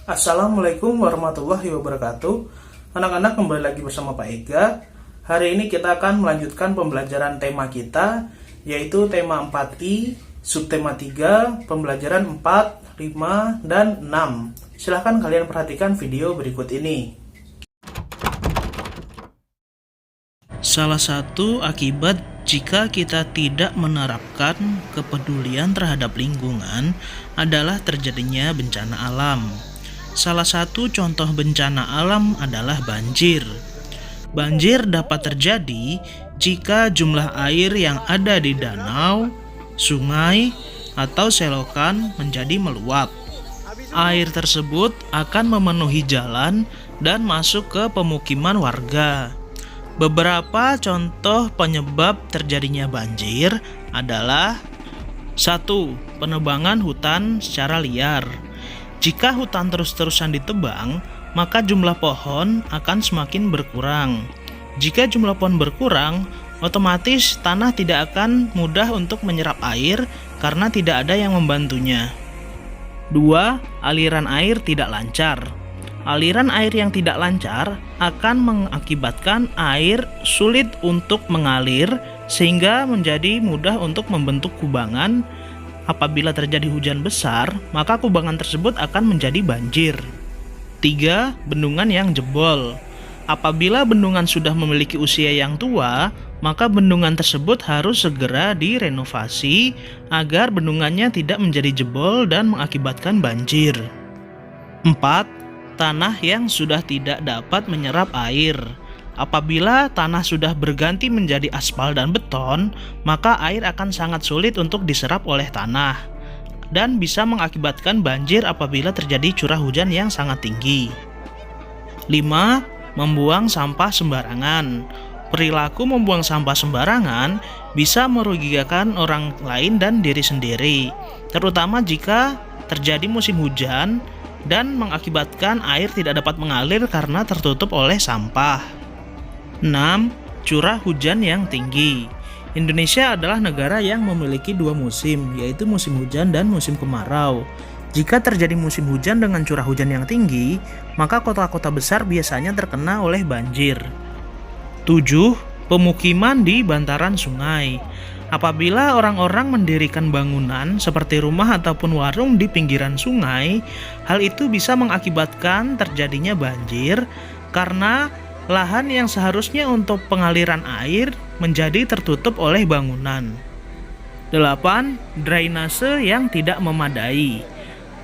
Assalamualaikum warahmatullahi wabarakatuh. Anak-anak, kembali lagi bersama Pak Ega. Hari ini kita akan melanjutkan pembelajaran tema kita, yaitu tema 4I, subtema 3, pembelajaran 4, 5, dan 6. Silahkan kalian perhatikan video berikut ini. Salah satu akibat jika kita tidak menerapkan kepedulian terhadap lingkungan adalah terjadinya bencana alam. Salah satu contoh bencana alam adalah banjir. Banjir dapat terjadi jika jumlah air yang ada di danau, sungai, atau selokan menjadi meluap. Air tersebut akan memenuhi jalan dan masuk ke pemukiman warga. Beberapa contoh penyebab terjadinya banjir adalah 1. Penebangan hutan secara liar. Jika hutan terus-terusan ditebang, maka jumlah pohon akan semakin berkurang. Jika jumlah pohon berkurang, otomatis tanah tidak akan mudah untuk menyerap air karena tidak ada yang membantunya. 2. Aliran air tidak lancar. Aliran air yang tidak lancar akan mengakibatkan air sulit untuk mengalir sehingga menjadi mudah untuk membentuk kubangan. Apabila terjadi hujan besar, maka kubangan tersebut akan menjadi banjir. 3. Bendungan yang jebol. Apabila bendungan sudah memiliki usia yang tua, maka bendungan tersebut harus segera direnovasi agar bendungannya tidak menjadi jebol dan mengakibatkan banjir. 4. Tanah yang sudah tidak dapat menyerap air. Apabila tanah sudah berganti menjadi aspal dan beton, maka air akan sangat sulit untuk diserap oleh tanah dan bisa mengakibatkan banjir apabila terjadi curah hujan yang sangat tinggi. 5. Membuang sampah sembarangan. Perilaku membuang sampah sembarangan bisa merugikan orang lain dan diri sendiri, terutama jika terjadi musim hujan dan mengakibatkan air tidak dapat mengalir karena tertutup oleh sampah. 6. Curah hujan yang tinggi. Indonesia adalah negara yang memiliki dua musim, yaitu musim hujan dan musim kemarau. Jika terjadi musim hujan dengan curah hujan yang tinggi, maka kota-kota besar biasanya terkena oleh banjir. 7. Pemukiman di bantaran sungai. Apabila orang-orang mendirikan bangunan seperti rumah ataupun warung di pinggiran sungai, hal itu bisa mengakibatkan terjadinya banjir karena lahan yang seharusnya untuk pengaliran air menjadi tertutup oleh bangunan. 8. Drainase yang tidak memadai.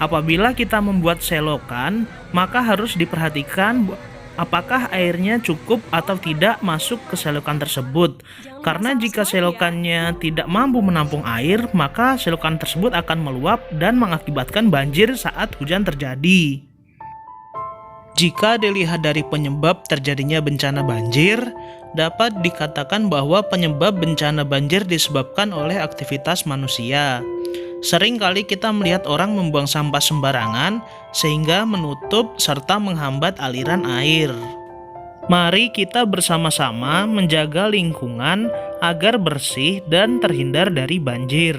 Apabila kita membuat selokan, maka harus diperhatikan apakah airnya cukup atau tidak masuk ke selokan tersebut. Karena jika selokannya tidak mampu menampung air, maka selokan tersebut akan meluap dan mengakibatkan banjir saat hujan terjadi. Jika dilihat dari penyebab terjadinya bencana banjir, dapat dikatakan bahwa penyebab bencana banjir disebabkan oleh aktivitas manusia. Sering kali kita melihat orang membuang sampah sembarangan sehingga menutup serta menghambat aliran air. Mari kita bersama-sama menjaga lingkungan agar bersih dan terhindar dari banjir.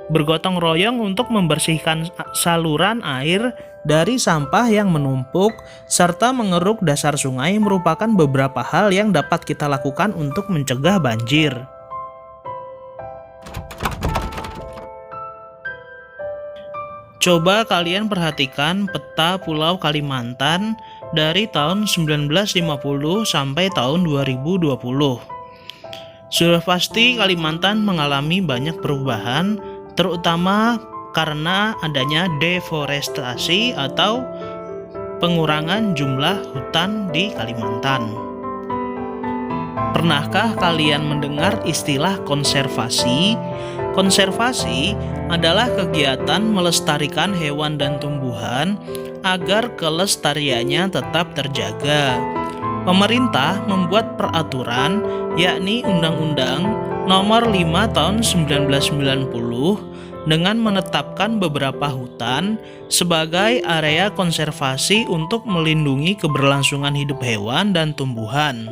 Bergotong royong untuk membersihkan saluran air dari sampah yang menumpuk serta mengeruk dasar sungai merupakan beberapa hal yang dapat kita lakukan untuk mencegah banjir. Coba kalian perhatikan peta Pulau Kalimantan dari tahun 1950 sampai tahun 2020. Sudah pasti Kalimantan mengalami banyak perubahan, terutama karena adanya deforestasi atau pengurangan jumlah hutan di Kalimantan. Pernahkah kalian mendengar istilah konservasi? Konservasi adalah kegiatan melestarikan hewan dan tumbuhan agar kelestariannya tetap terjaga. Pemerintah membuat peraturan, yakni Undang-Undang Nomor 5 Tahun 1990 dengan menetapkan beberapa hutan sebagai area konservasi untuk melindungi keberlangsungan hidup hewan dan tumbuhan.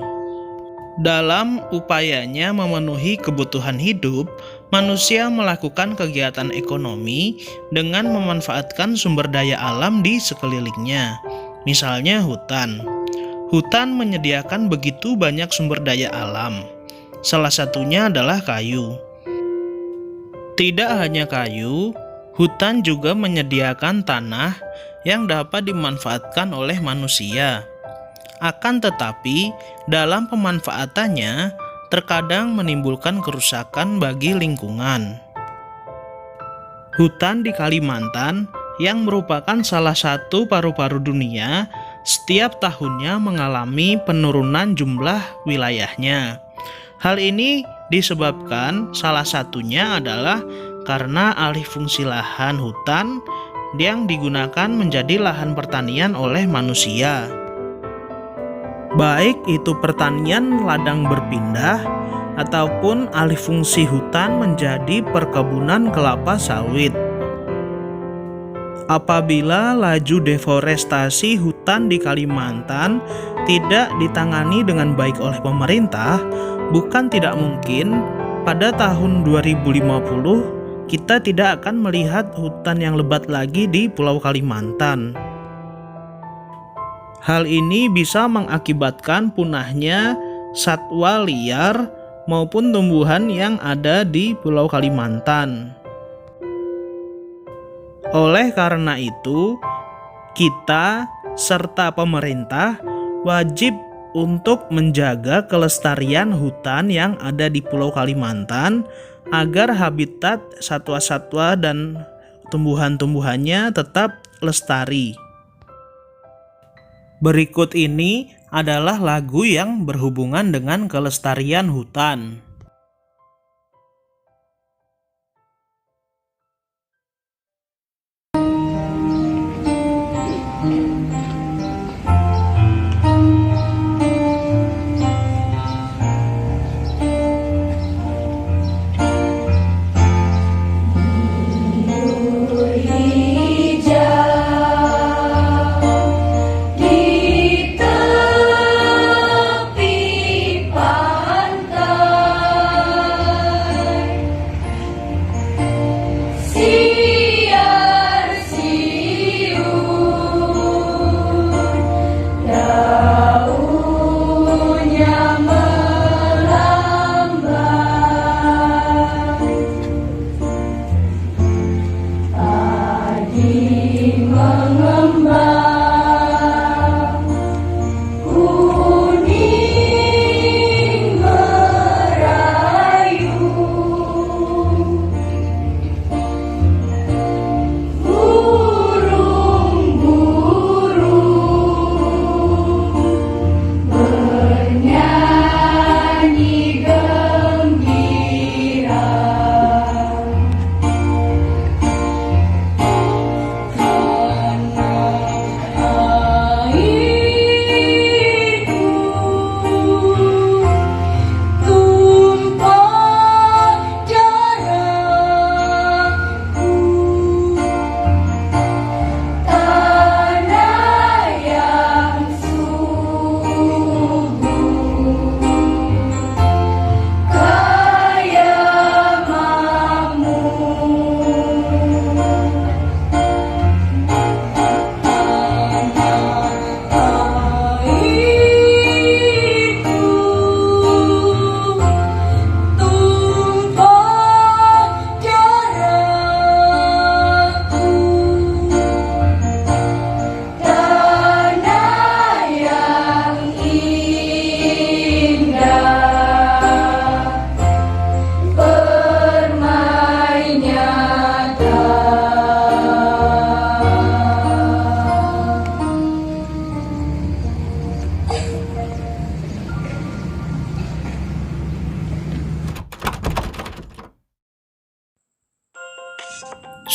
Dalam upayanya memenuhi kebutuhan hidup, Manusia melakukan kegiatan ekonomi dengan memanfaatkan sumber daya alam di sekelilingnya. Misalnya hutan. Hutan menyediakan begitu banyak sumber daya alam. Salah satunya adalah kayu. Tidak hanya kayu, hutan juga menyediakan tanah yang dapat dimanfaatkan oleh manusia. Akan tetapi, dalam pemanfaatannya terkadang menimbulkan kerusakan bagi lingkungan. Hutan di Kalimantan yang merupakan salah satu paru-paru dunia, setiap tahunnya mengalami penurunan jumlah wilayahnya. Hal ini disebabkan salah satunya adalah karena alih fungsi lahan hutan yang digunakan menjadi lahan pertanian oleh manusia. Baik itu pertanian ladang berpindah ataupun alih fungsi hutan menjadi perkebunan kelapa sawit. Apabila laju deforestasi hutan di Kalimantan tidak ditangani dengan baik oleh pemerintah, bukan tidak mungkin pada tahun 2050 kita tidak akan melihat hutan yang lebat lagi di Pulau Kalimantan. Hal ini bisa mengakibatkan punahnya satwa liar maupun tumbuhan yang ada di Pulau Kalimantan. Oleh karena itu, kita serta pemerintah wajib untuk menjaga kelestarian hutan yang ada di Pulau Kalimantan agar habitat satwa-satwa dan tumbuhan-tumbuhannya tetap lestari. Berikut ini adalah lagu yang berhubungan dengan kelestarian hutan.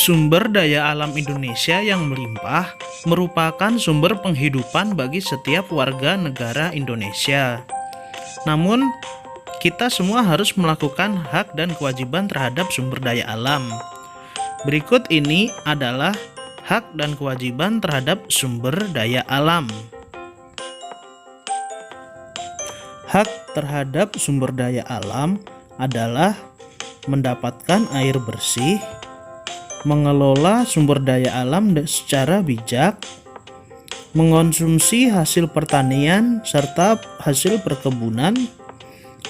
Sumber daya alam Indonesia yang melimpah merupakan sumber penghidupan bagi setiap warga negara Indonesia. Namun, kita semua harus melakukan hak dan kewajiban terhadap sumber daya alam. Berikut ini adalah hak dan kewajiban terhadap sumber daya alam. Hak terhadap sumber daya alam adalah mendapatkan air bersih, mengelola sumber daya alam secara bijak, mengonsumsi hasil pertanian serta hasil perkebunan,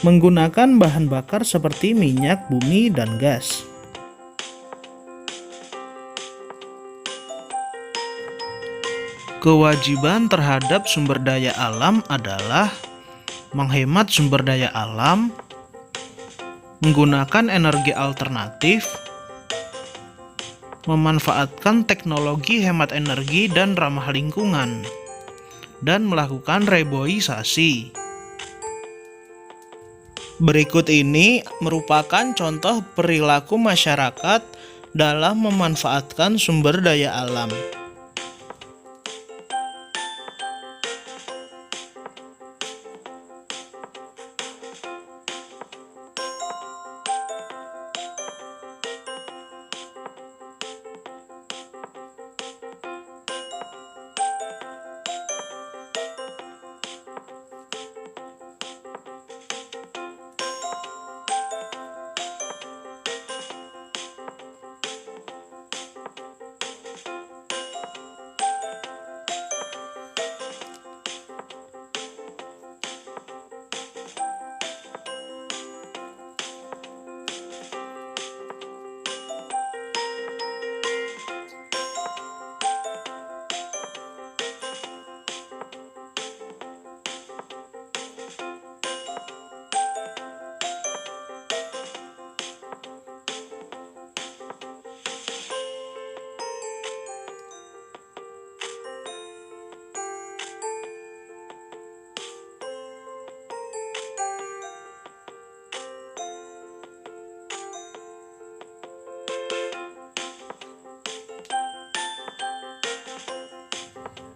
menggunakan bahan bakar seperti minyak bumi dan gas. Kewajiban terhadap sumber daya alam adalah menghemat sumber daya alam, menggunakan energi alternatif, memanfaatkan teknologi hemat energi dan ramah lingkungan, dan melakukan reboisasi. Berikut ini merupakan contoh perilaku masyarakat dalam memanfaatkan sumber daya alam.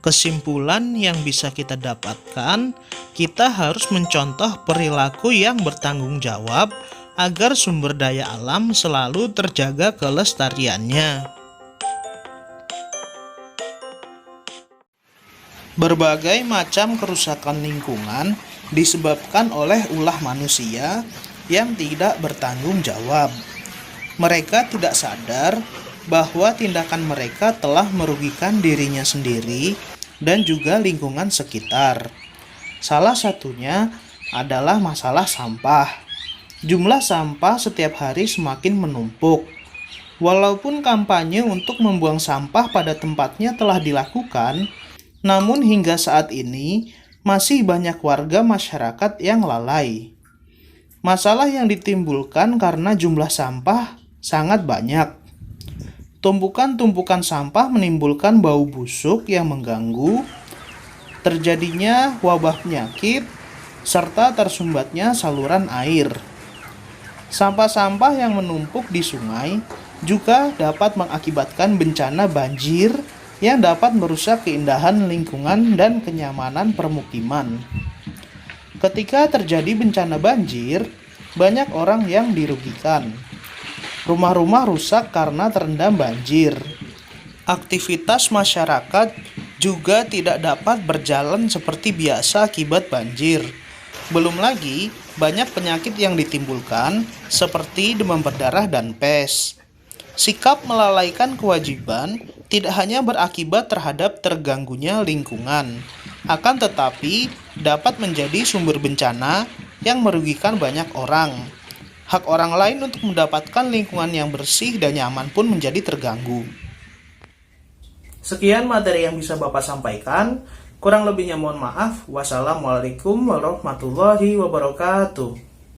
Kesimpulan yang bisa kita dapatkan, kita harus mencontoh perilaku yang bertanggung jawab agar sumber daya alam selalu terjaga kelestariannya. Berbagai macam kerusakan lingkungan disebabkan oleh ulah manusia yang tidak bertanggung jawab. Mereka tidak sadar bahwa tindakan mereka telah merugikan dirinya sendiri dan juga lingkungan sekitar. Salah satunya adalah masalah sampah. Jumlah sampah setiap hari semakin menumpuk. Walaupun kampanye untuk membuang sampah pada tempatnya telah dilakukan, namun hingga saat ini masih banyak warga masyarakat yang lalai. Masalah yang ditimbulkan karena jumlah sampah sangat banyak. Tumpukan-tumpukan sampah menimbulkan bau busuk yang mengganggu, terjadinya wabah penyakit, serta tersumbatnya saluran air. Sampah-sampah yang menumpuk di sungai juga dapat mengakibatkan bencana banjir yang dapat merusak keindahan lingkungan dan kenyamanan permukiman. Ketika terjadi bencana banjir, banyak orang yang dirugikan. Rumah-rumah rusak karena terendam banjir. Aktivitas masyarakat juga tidak dapat berjalan seperti biasa akibat banjir. Belum lagi, banyak penyakit yang ditimbulkan seperti demam berdarah dan pes. Sikap melalaikan kewajiban tidak hanya berakibat terhadap terganggunya lingkungan, akan tetapi dapat menjadi sumber bencana yang merugikan banyak orang. Hak orang lain untuk mendapatkan lingkungan yang bersih dan nyaman pun menjadi terganggu. Sekian materi yang bisa Bapak sampaikan. Kurang lebihnya mohon maaf. Wassalamualaikum warahmatullahi wabarakatuh.